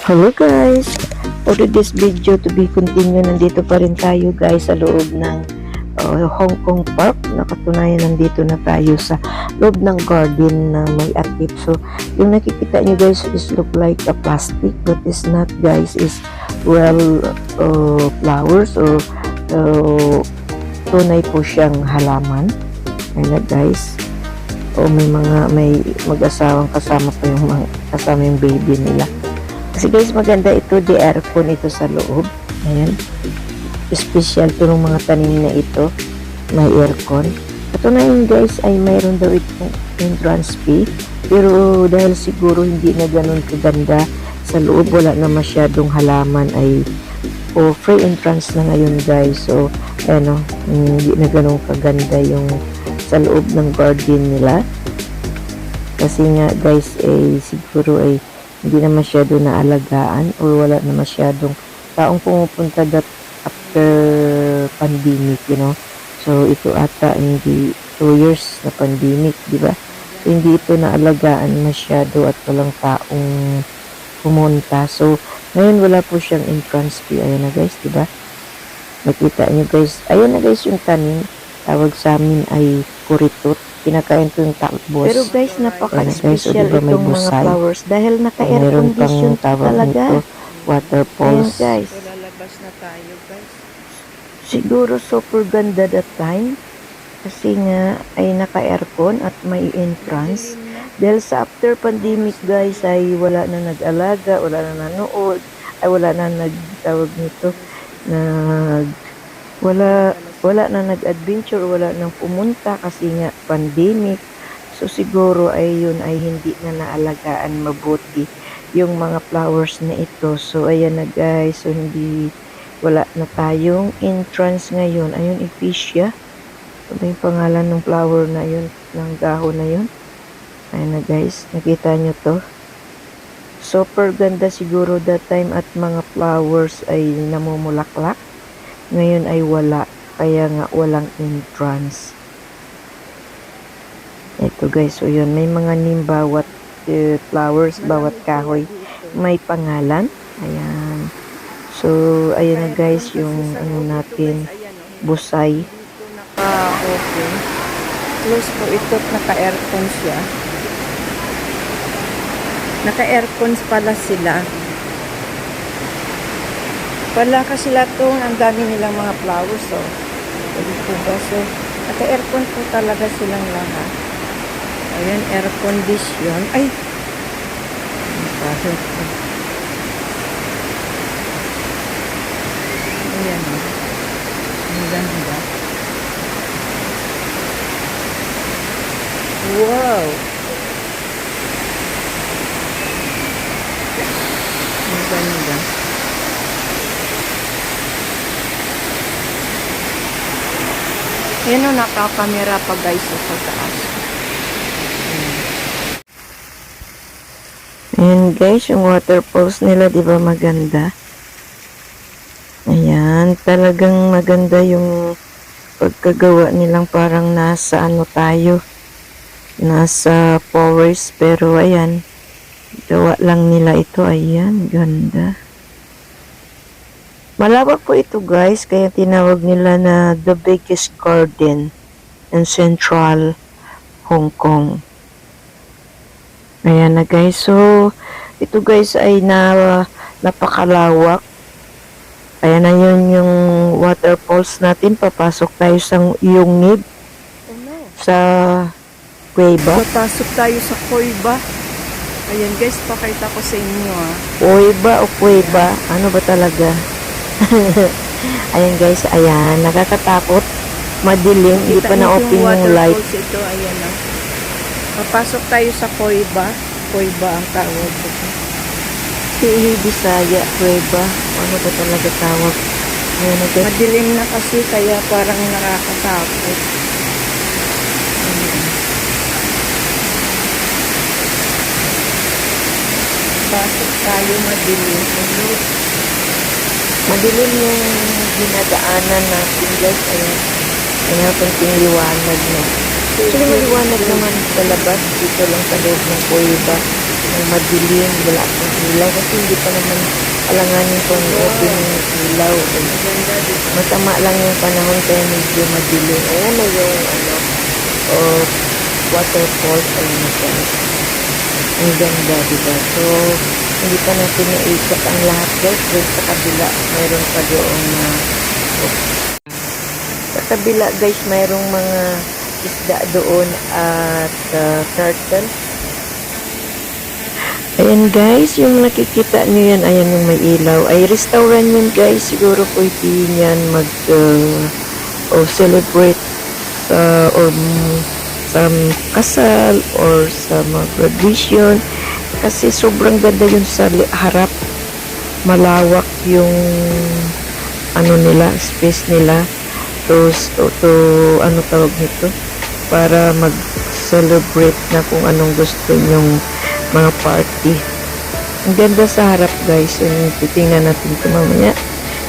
Hello guys! For this video to be continue, nandito pa rin tayo guys sa loob ng Hong Kong Park. Nakatunayan nandito na tayo sa loob ng garden na may atip. So, yung nakikita nyo guys is look like a plastic but is not guys, is flowers or tunay po siyang halaman. Ayan guys. May mag-asawang kasama pa kasama yung baby nila. Kasi guys, maganda ito, the aircon ito sa loob. Ayan. Special to ng mga tanim na ito. May aircon. Ito na yun guys, ay mayroon daw itong entrance fee. Pero dahil siguro hindi na ganun kaganda sa loob, wala na masyadong halaman, ay free entrance na ngayon guys. So, hindi na ganun kaganda yung sa loob ng garden nila. Kasi nga guys, siguro hindi na masyado naalagaan or wala na masyadong taong pumupunta after pandemic, So, ito ata hindi 2 years na pandemic, di ba? So, hindi ito naalagaan masyado at walang taong pumunta. So, ngayon wala po siyang entrance fee. Ayan na guys, di ba? Nakita nyo guys. Ayan na guys yung tanim. Tawag sa amin ay kuritot. Kinakain ko yung takbos. Pero guys, napaka-special itong mga flowers dahil naka-air condition talaga. Waterfalls. Ayan guys. So, lalabas na tayo guys. Siguro super ganda that time. Kasi nga ay naka-aircon at may entrance. Dahil sa after pandemic guys ay wala na nag-alaga, wala na nanood, ay wala na nagtawag nito, wala na nag-adventure, wala nang pumunta kasi nga pandemic. So siguro ay yun ay hindi na naalagaan mabuti yung mga flowers na ito. So ayan na guys, so wala na tayong entrance ngayon. Ayun, ephesia. Ano yung pangalan ng flower na yun, ng dahon na yun? Ayan na guys, nakita nyo to. Super ganda siguro that time at mga flowers ay namumulaklak. Ngayon ay wala. Kaya nga walang entrance. Ito guys, so yun, may mga bawat flowers, bawat kahoy, may pangalan. Ayan. So, ayan na guys, yung natin, busay. Okay. Close po ito, naka-aircon siya. Naka-aircon pala sila. Wala kasi latong, ang dami nilang mga flowers, so. Dito ba? So, naka-aircon po talaga silang lahat. Ayan, air condition. Ay! Bakit? Ayan. Ang ganda. Wow! Ang ganda. Yan o, nakakamera pa guys sa taas. Ayan guys, yung waterfalls nila, di ba maganda? Ayan, talagang maganda yung pagkagawa nilang parang nasa tayo, nasa forest, pero ayan, gawa lang nila ito. Ayan, ganda. Malawak po ito guys, kaya tinawag nila na the biggest garden in central Hong Kong. Ayan na guys, so ito guys ay napakalawak. Ayan na yun yung waterfalls natin. Papasok tayo sa Yongib, sa Cueva. Papasok tayo sa Cueva. Ayan guys, pakita ko sa inyo Cueva o Cueva, ano ba talaga? Ayan guys, ayan, nakakatakot, madilim, hindi pa na-open yung light. Ito, ayan na. Papasok tayo sa Cueva. Cueva ang tawag dito. Bisaya, Cueva, ano ba talaga tawag? Ayan, madilim na kasi kaya parang nakakatakot. Pasok tayo, madilim. Madilim yung dinadaanan natin guys. Ayan, ayan, kunting liwanag na. Actually, maliwanag naman sa labas. Dito lang sa loob ng Cueva. madilim, wala pang ilaw kasi hindi pa naman alanganin kung open yung ilaw. Masama lang yung panahon kaya medyo madilim. Ayan na yung oh, waterfalls. Ayan na guys. Ang ganda, diba? So, hindi pa natin naikot ang lahat guys. Doon sa kabila, mayroon pa doon na sa kabila guys, mayroong mga isda doon at turtle. Ayan guys, yung nakikita nyo yan, ayan yung may ilaw. Ay restaurant yun guys. Siguro pwede yan celebrate or sa kasal or sa mga graduation. Kasi sobrang ganda yun sa harap. Malawak yung space nila. To ano tawag nito? Para mag-celebrate na kung anong gusto nyong mga party. Ang ganda sa harap guys. Yung titingnan natin ito mamaya.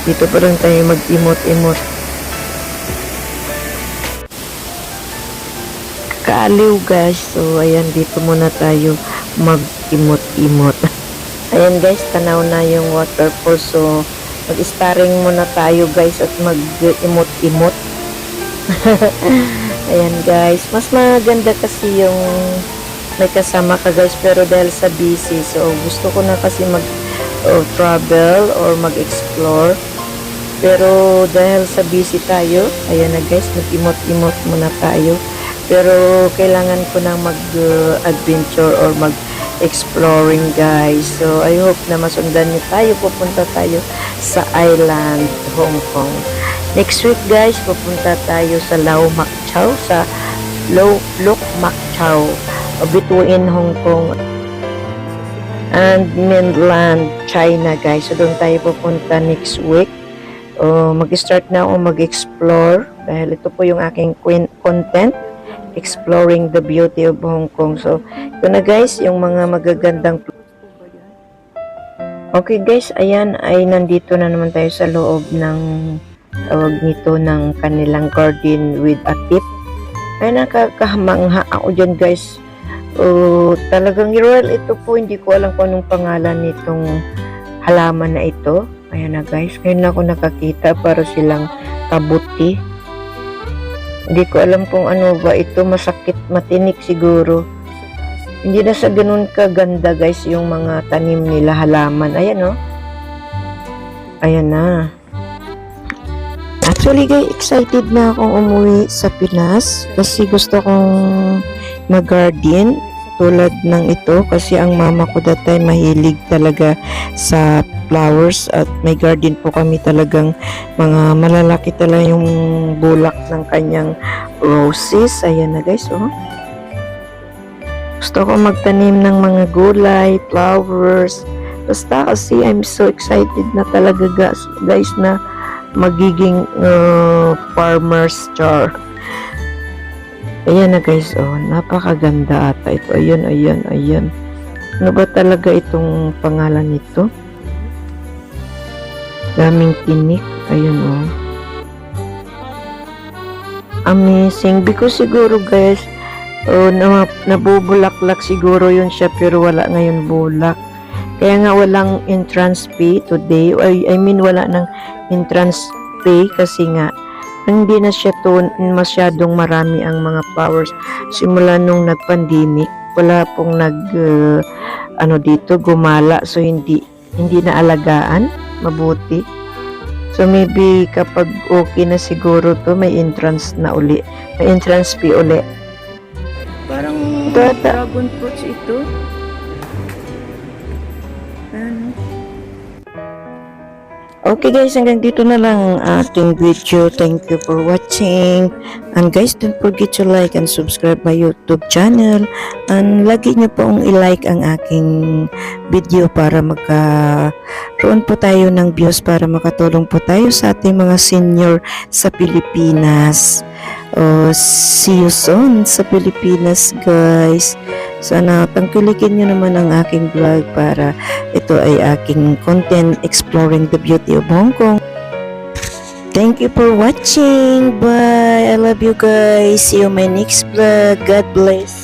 Dito pa lang tayo mag-imot-imot. Kaaliw guys. So ayan, dito muna tayo mag-imot-imot. Ayan guys, tanaw na yung waterfall. So mag-starring muna tayo guys at mag-imot-imot. Ayan guys, mas maganda kasi yung may kasama ka guys, pero dahil sa busy, so gusto ko na kasi mag-travel or mag-explore, pero dahil sa busy tayo, ayan na guys, mag-imot-imot muna tayo, pero kailangan ko na mag-adventure or mag-exploring guys. So I hope na masundan niyo tayo. Pupunta tayo sa island, Hong Kong. Next week guys, pupunta tayo sa Lau Mak Chau, sa Lok Mak Chau, between Hong Kong and mainland China guys. So doon tayo pupunta next week. Mag-start na ako mag-explore dahil ito po yung aking content, exploring the beauty of Hong Kong. So ito na guys, yung mga magagandang. Okay guys, ayan ay nandito na naman tayo sa loob ng tawag nito ng kanilang garden with a tip. Ay nakakahamangha ako dyan guys. Talagang royal ito po, hindi ko alam kung anong pangalan nitong halaman na ito. Ayan na guys, ngayon ako nakakita, para silang kabuti. Hindi ko alam kung ano ba ito, masakit, matinik siguro. Hindi na sa ganun kaganda guys yung mga tanim nila, halaman. Ayan ayan na. Actually guys, excited na akong umuwi sa Pinas kasi gusto kong mag-garden tulad ng ito kasi ang mama ko that time mahilig talaga sa flowers at may garden po kami, talagang mga malalaki talaga yung bulak ng kanyang roses. Ayan na guys, gusto ko magtanim ng mga gulay, flowers, basta kasi I'm so excited na talaga guys na magiging farmer's char. Ayan na guys, napakaganda ata ito. Ayan. Ano ba talaga itong pangalan nito? Daming tinik. Ayan amazing. Because siguro guys, nabubulaklak siguro yun siya pero wala ngayon bulak. Kaya nga walang entrance fee today. I mean wala ng entrance fee kasi nga hindi na siya masyadong marami ang mga flowers. Simula nung nag-pandemic, wala pong dito gumala, so hindi na alagaan mabuti. So maybe kapag okay na siguro to, may entrance fee uli. Parang dragon fruits ito. Okay guys, hanggang dito na lang ang ating video. Thank you for watching. And guys, don't forget to like and subscribe my YouTube channel. And lagi nyo pong i-like ang aking video para magkaroon po tayo ng views, para makatulong po tayo sa ating mga senior sa Pilipinas. See you soon sa Pilipinas guys. Sana tangkilikin nyo naman ang aking vlog para ito ay aking content exploring the beauty of Hong Kong. Thank you for watching. Bye. I love you guys. See you in my next vlog. God bless.